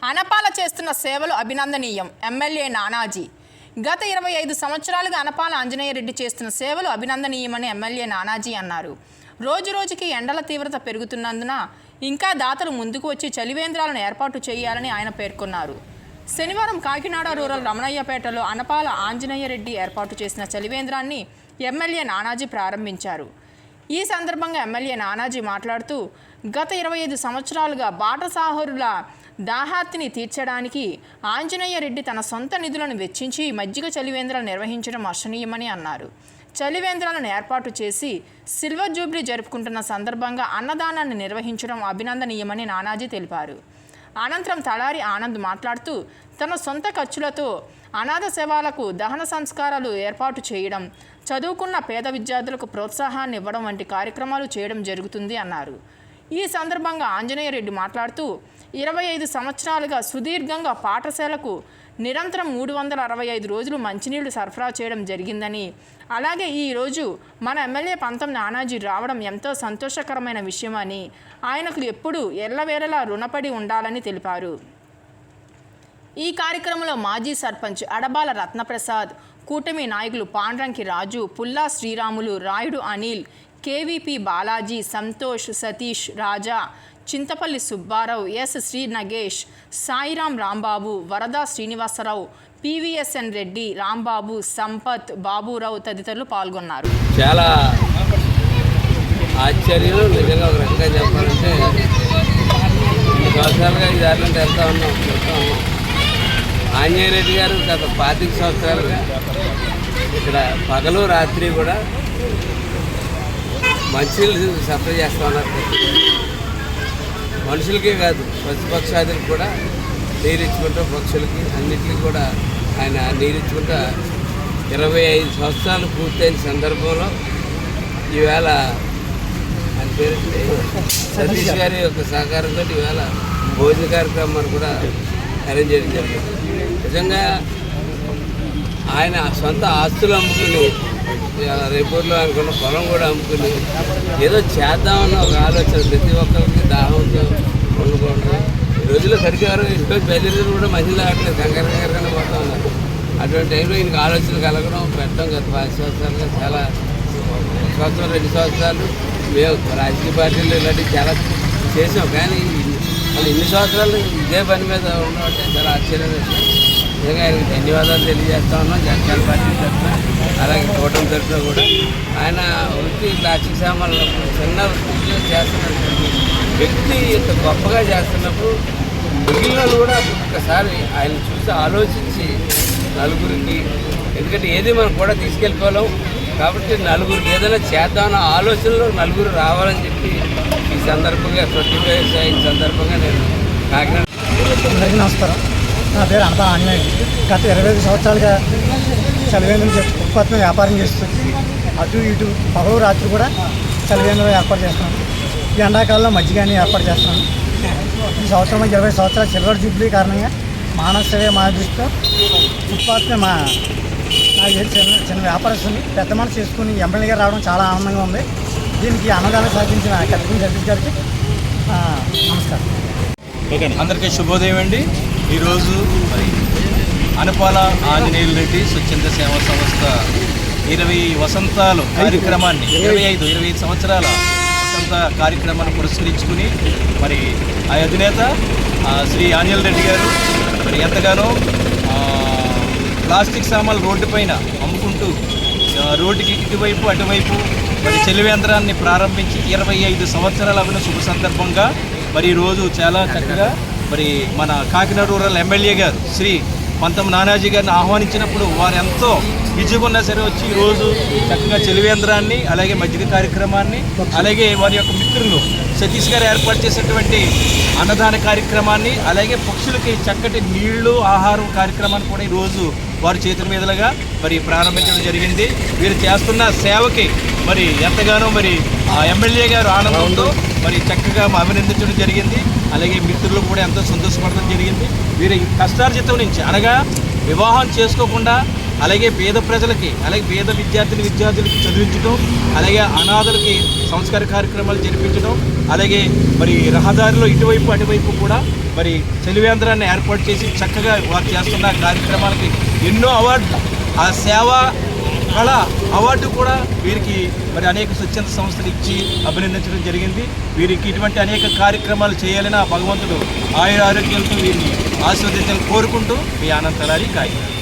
అనపాల చేస్తున్న సేవలు అభినందనీయం. ఎమ్మెల్యే నానాజీ. గత 25 సంవత్సరాలుగా అనపాల ఆంజనేయ రెడ్డి చేస్తున్న సేవలు అభినందనీయమని ఎమ్మెల్యే నానాజీ అన్నారు. రోజురోజుకి ఎండల తీవ్రత పెరుగుతున్నందున ఇంకా దాతలు ముందుకు వచ్చి చలివేంద్రాలను ఏర్పాటు చేయాలని ఆయన పేర్కొన్నారు. శనివారం కాకినాడ రూరల్ రమణయ్యపేటలో అనపాల ఆంజనేయ రెడ్డి ఏర్పాటు చేసిన చలివేంద్రాన్ని ఎమ్మెల్యే నానాజీ ప్రారంభించారు. ఈ సందర్భంగా ఎమ్మెల్యే నానాజీ మాట్లాడుతూ గత 25 సంవత్సరాలుగా బాటసారుల దాహార్తిని తీర్చడానికి ఆంజనేయ రెడ్డి తన సొంత నిధులను వెచ్చించి మజ్జిగ చలివేంద్రాలు నిర్వహించడం హర్షణీయమని అన్నారు. చలివేంద్రాలను ఏర్పాటు చేసి సిల్వర్ జూబ్లీ జరుపుకుంటున్న సందర్భంగా అన్నదానాన్ని నిర్వహించడం అభినందనీయమని నానాజీ తెలిపారు. అనంతరం తలారి ఆనంద్ మాట్లాడుతూ తన సొంత ఖర్చులతో అనాథ శవాలకు దహన సంస్కారాలు ఏర్పాటు చేయడం, చదువుకున్న పేద విద్యార్థులకు ప్రోత్సాహాన్ని ఇవ్వడం వంటి కార్యక్రమాలు చేయడం జరుగుతుంది అన్నారు. ఈ సందర్భంగా ఆంజనేయ రెడ్డి మాట్లాడుతూ 25 సంవత్సరాలుగా సుదీర్ఘంగా పాఠశాలకు నిరంతరం 365 రోజులు మంచినీళ్లు సరఫరా చేయడం జరిగిందని, అలాగే ఈరోజు మన ఎమ్మెల్యే పంతం నానాజీ రావడం ఎంతో సంతోషకరమైన విషయమని, ఆయనకు ఎప్పుడూ ఎల్లవేళలా రుణపడి ఉండాలని తెలిపారు. ఈ కార్యక్రమంలో మాజీ సర్పంచ్ అడబాల రత్నప్రసాద్, కూటమి నాయకులు పాండ్రంకి రాజు, పుల్లా శ్రీరాములు, రాయుడు అనిల్, కేవీపీ బాలాజీ, సంతోష్, సతీష్, రాజా, చింతపల్లి సుబ్బారావు, ఎస్ శ్రీ నగేష్, సాయిరాం రాంబాబు, వరదా శ్రీనివాసరావు, పివిఎస్ఎన్ రెడ్డి, రాంబాబు, సంపత్, బాబురావు తదితరులు పాల్గొన్నారు. చాలా ఆశ్చర్యం. నిజంగా ఒక రకంగా చెప్పాలంటే కొన్ని సంవత్సరాలుగా ఈ దారిలో వెళ్తా ఉన్నాం. ఆంజనేయ రెడ్డి గారు గత 25 సంవత్సరాలు ఇక్కడ పగలు రాత్రి కూడా మంచినీళ్ళు సప్లై చేస్తూ ఉన్నారు. మనుషులకే కాదు, పశుపక్షాదులకు కూడా నీరిచ్చుకుంటూ, పక్షులకి అన్నిటికీ కూడా ఆయన నీరిచ్చుకుంటూ 25 సంవత్సరాలు పూర్తయిన సందర్భంలో ఈవేళ ఆయన పేరు సతీష్ గారి యొక్క సహకారంతో ఈవేళ భోజన కార్యక్రమాన్ని కూడా అరేంజ్ చేయడం జరిగింది. నిజంగా ఆయన సొంత ఆస్తులు అమ్ముకుని, రేపూర్లో అనుకున్న పొలం కూడా అమ్ముకుని ఏదో చేద్దామన్న ఒక ఆలోచన ప్రతి ఒక్కరికి దాహంతో ఉండకూడదు. ఈ రోజుల్లో సరిగ్గా ఇంట్లో బయలుదేరి కూడా మహిళలు ఆడలేదు, కంగారుగానే పోతా ఉన్నారు. అటువంటి టైంలో ఈయనకి ఆలోచన కలగడం పెట్టడం గత 10 సంవత్సరాలుగా చాలా సంవత్సరం 2 సంవత్సరాలు మేము రాజకీయ పార్టీలు ఇలాంటివి చాలా చేసాం. కానీ వాళ్ళు ఇన్ని సంవత్సరాలు ఇదే పని మీద ఉండడం చాలా ఆశ్చర్యంగా. నిజంగా ఆయనకు ధన్యవాదాలు తెలియజేస్తా ఉన్నాం. జనసేన పార్టీ తరఫున, అలాగే కూటమి తరఫున కూడా. ఆయన వృత్తి ప్లాస్టిక్ సామాన్లు చిన్న వృత్తిలో చేస్తున్నటువంటి వ్యక్తి ఇంత గొప్పగా చేస్తున్నప్పుడు మిగిలిన కూడా ఒక్కసారి ఆయన చూసి ఆలోచించి నలుగురికి, ఎందుకంటే ఏది మనం కూడా తీసుకెళ్ళిపోలేం కాబట్టి నలుగురికి ఏదైనా చేద్దామన్న ఆలోచనలో నలుగురు రావాలని చెప్పి ఈ సందర్భంగా 25 అయిన సందర్భంగా నేను కాకినాడ. అందరికీ నమస్కారం. నా పేరు అనపాల ఆంజనేయ. గత 25 సంవత్సరాలుగా చలివేంద్రం ఉత్పత్తిని వ్యాపారం చేస్తూ అటు ఇటు పగలు రాత్రి కూడా చలివేంద్రం ఏర్పాటు చేస్తున్నాను. ఈ ఎండాకాలంలో మజ్జిగాన్ని ఏర్పాటు చేస్తున్నాను. ఈ సంవత్సరం 20 సంవత్సరాల సిల్వర్ జూబ్లీ కారణంగా మానవ సేవ మా దృష్టితో ఉత్పత్తిని నాకు చిన్న వ్యాపారస్తుంది పెద్ద మనసు చేసుకుని ఎమ్మెల్యే గారు రావడం చాలా ఆనందంగా ఉంది. దీనికి అన్నదానం సాధించిన కలెక్టర్ సతీష్ గారికి నమస్కారం. అందరికీ శుభోదయం అండి. ఈరోజు మరి అనపాల ఆంజనేయులు రెడ్డి స్వచ్ఛంద సేవా సంస్థ 20 వసంతాలు కార్యక్రమాన్ని 25 సంవత్సరాల వసంత కార్యక్రమాన్ని పురస్కరించుకుని మరి ఆ అధినేత శ్రీ ఆంజనేయులు రెడ్డి గారు మరి ఎంతగానో ప్లాస్టిక్ సామాన్లు రోడ్డు పైన అమ్ముకుంటూ రోడ్డుకి ఇటువైపు అటువైపు మరి చలివేంద్రాన్ని ప్రారంభించి 25 సంవత్సరాలు అవిన శుభ సందర్భంగా మరి ఈరోజు చాలా చక్కగా మరి మన కాకినాడ రూరల్ ఎమ్మెల్యే గారు శ్రీ పంతం నానాజీ గారిని ఆహ్వానించినప్పుడు వారు ఎంతో బిజీగా ఉన్నా సరే వచ్చి ఈరోజు చక్కగా చలివేంద్రాన్ని, అలాగే మజ్జిగ కార్యక్రమాన్ని, అలాగే వారి యొక్క మిత్రులు సతీష్ గారు ఏర్పాటు చేసినటువంటి అన్నదాన కార్యక్రమాన్ని, అలాగే పక్షులకి చక్కటి నీళ్లు ఆహారం కార్యక్రమాన్ని కూడా ఈరోజు వారి చేతుల మీదుగా మరి ప్రారంభించడం జరిగింది. వీరు చేస్తున్న సేవకి మరి ఎంతగానో మరి ఆ ఎమ్మెల్యే గారు ఆనందంతో మరి చక్కగా అభినందించడం జరిగింది. అలాగే మిత్రులు కూడా ఎంతో సంతోషపడడం జరిగింది. వీరి కష్టార్జితం నుంచి అనగా వివాహం చేసుకోకుండా అలాగే పేద ప్రజలకి, అలాగే పేద విద్యార్థులకి చదివించడం, అలాగే అనాథలకి సంస్కార కార్యక్రమాలు జరిపించడం, అలాగే మరి రహదారిలో ఇటువైపు అటువైపు కూడా మరి చలివేంద్రాన్ని ఏర్పాటు చేసి చక్కగా వారు చేస్తున్న కార్యక్రమాలకి ఎన్నో అవార్డులు, ఆ సేవా కళ అవార్డు కూడా వీరికి మరి అనేక స్వచ్ఛంద సంస్థలు ఇచ్చి అభినందించడం జరిగింది. వీరికి ఇటువంటి అనేక కార్యక్రమాలు చేయాలని ఆ భగవంతుడు ఆయుర ఆరోగ్యాలతో వీరిని ఆశీర్వదించాలని కోరుకుంటూ మీ ఆనంద్ తలారి కాకినాడ.